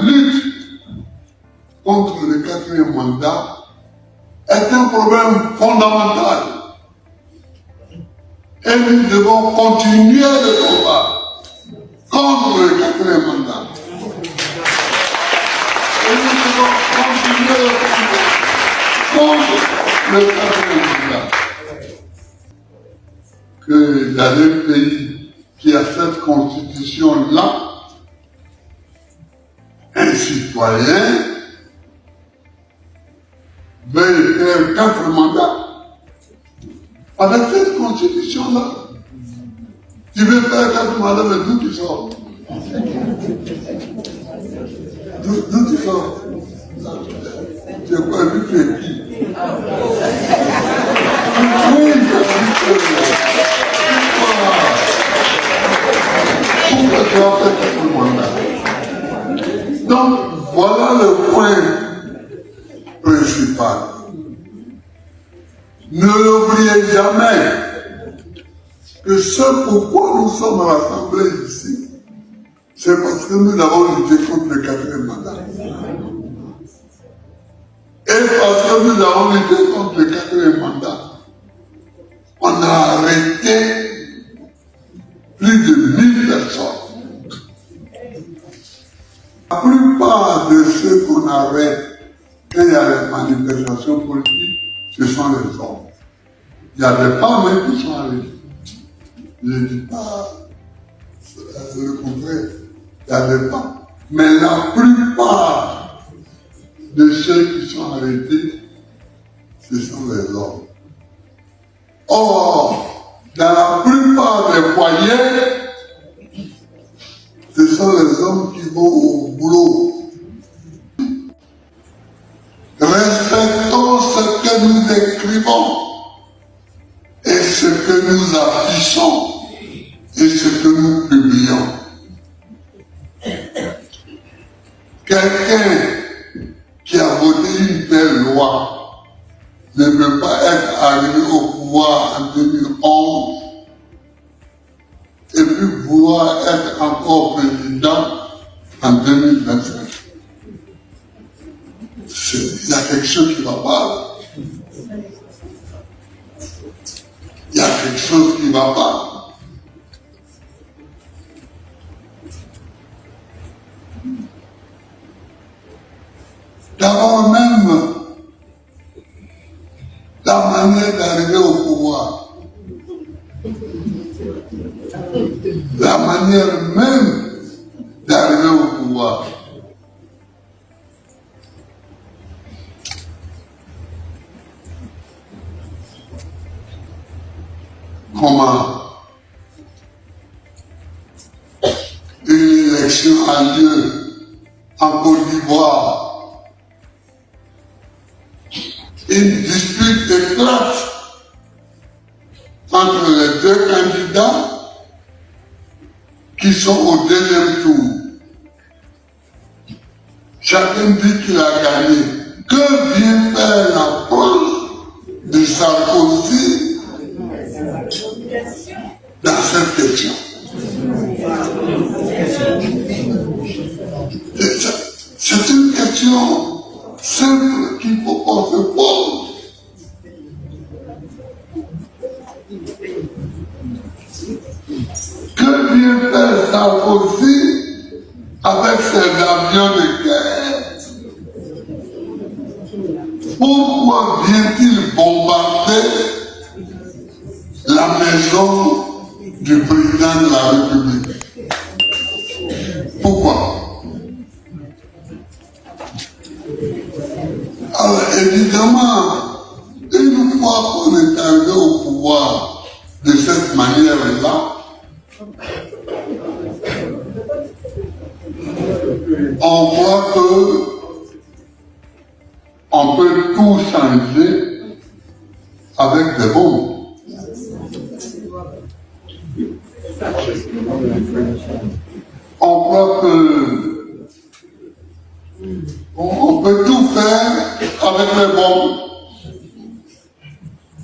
lutte contre le quatrième mandat est un problème fondamental. Et nous devons continuer le combat contre le quatrième mandat. Et nous devons continuer le combat contre le quatrième mandat. Que dans un pays qui a cette constitution-là, un citoyen veuille faire 4 mandats. Avec cette constitution-là, tu veux faire 4 mandats, mais d'où tu sors? D'où tu sors? Tu n'as pas vu que tu es qui? Oui, pourquoi tu as fait 4 mandats? Donc, voilà le point principal. Ne l'oubliez jamais que ce pourquoi nous sommes rassemblés ici, c'est parce que nous avons lutté contre le quatrième mandat. Et parce que nous avons lutté contre le quatrième mandat, on a arrêté plus de 1000 personnes. La plupart de ceux qu'on arrête quand il y a les manifestations politiques, ce sont les hommes. Il y a des femmes même qui sont arrêtées. Je ne dis pas le contraire. Il y a des femmes. Mais la plupart de ceux qui sont arrêtés, ce sont les hommes. Or, dans la plupart des foyers, ce sont les hommes qui vont au boulot. Respectons ce que nous écrivons et ce que nous affichons et ce que nous publions. Quelqu'un qui a voté une telle loi ne peut pas être arrivé au pouvoir en 2011 et puis vouloir être encore président en 2025. Il y a quelque chose qui ne va pas. Il y a quelque chose qui ne va pas. D'abord même, la manière d'arriver au pouvoir, la manière même d'arriver au pouvoir, comment une élection a lieu en Côte d'Ivoire. Une dispute éclate entre les 2 candidats qui sont au deuxième tour. Chacun dit qu'il a gagné. Que vient faire la France de Sarkozy dans cette question? C'est une question simple qu'il faut qu'on se pose. Que vient faire Sarkozy avec ses avions de guerre? Pourquoi vient-il bombarder la maison du président de la République? Pourquoi? Alors évidemment, une fois qu'on est arrivé au pouvoir de cette manière-là, on voit que on peut tout changer avec des bombes. On croit que on peut tout faire avec les bombes.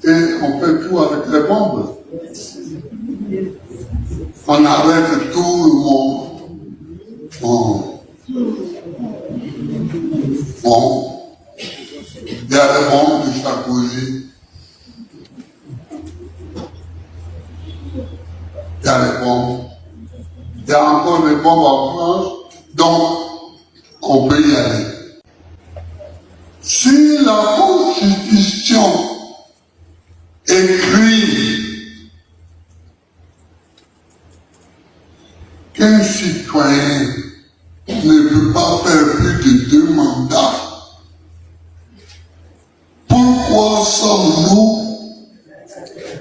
Et on fait tout avec les bombes. On arrête tout le monde. Bon, il y a les bombes de Sarkozy. Il y a les bombes. Il y a encore des bombes en France, donc on peut y aller. Si la Constitution écrit qu'un citoyen ne peut pas faire plus de 2 mandats, pourquoi sommes-nous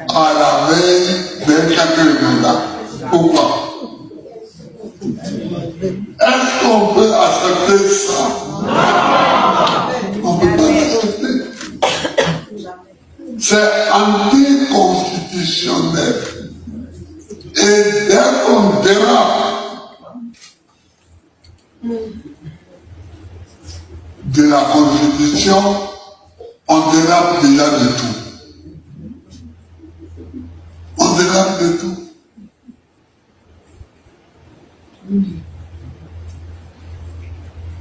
à la veille d'un 4e mandat? Pourquoi? Est-ce qu'on peut accepter ça? On ne peut pas l'accepter. C'est anticonstitutionnel. Et dès qu'on dérape de la Constitution, on dérape déjà de tout. On dérape de tout.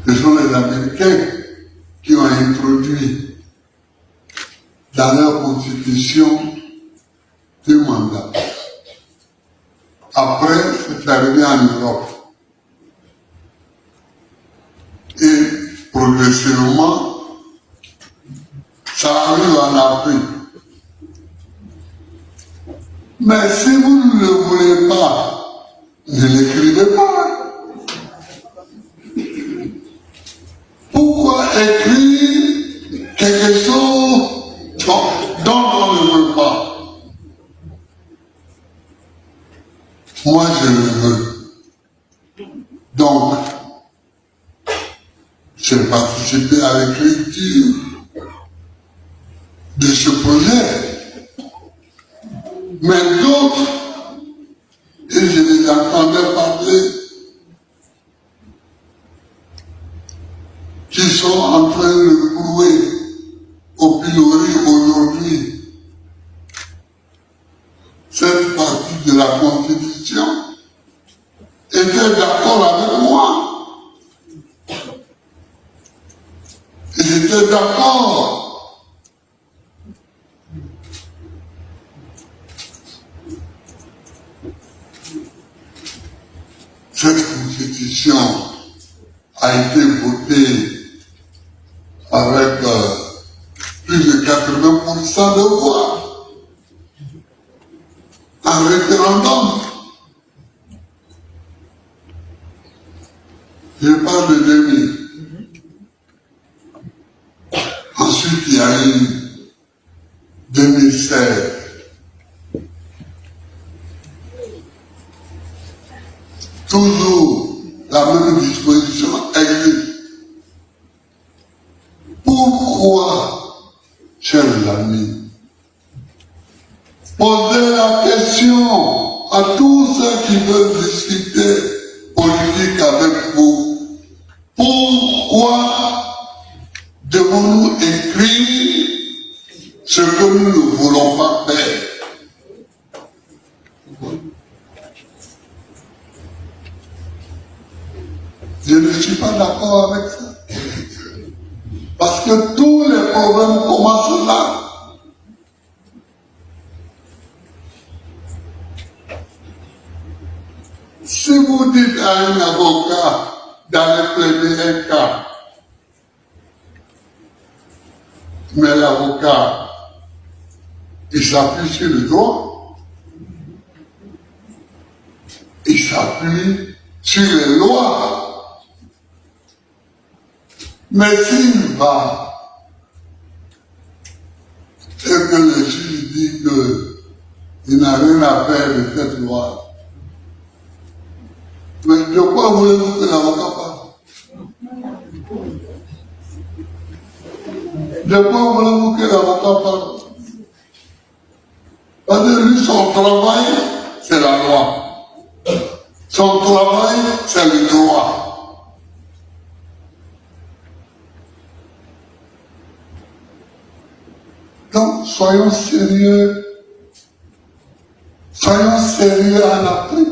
Ce sont les Américains qui ont introduit dans leur constitution 2 mandats. Après, c'est arrivé en Europe. Et progressivement, ça arrive en Afrique. Mais si vous ne le voulez pas, ne l'écrivez pas. Pourquoi écrire quelque chose dont on ne veut pas? Moi, je le veux. Donc, j'ai participé à l'écriture de ce projet. Mais d'autres, et je les entendais parler, qui sont en train de clouer au pilori aujourd'hui cette partie de la Constitution, étaient d'accord avec moi. Ils étaient d'accord. Cette Constitution a été votée avec plus de 80% de voix en référendum. Je parle de 2000. Ensuite, il y a eu 2016. Toujours la même disposition existe. Pourquoi, chers amis, posez la question à tous ceux qui veulent discuter politique avec vous. Pourquoi devons-nous écrire ce que nous ne voulons pas faire? Je ne suis pas d'accord avec ça. Parce que tous les problèmes commencent là. Si vous dites à un avocat d'aller plaider un cas, mais l'avocat, il s'appuie sur le droit, il s'appuie sur les lois. Mais s'il va et que le juge dit qu'il n'a rien à faire de cette loi, mais de quoi voulez-vous que l'avocat parle? De quoi voulez-vous que l'avocat parle? Parce que lui, son travail, c'est la loi. Son travail, c'est le droit. Donc, soyons sérieux. Soyons sérieux en Afrique.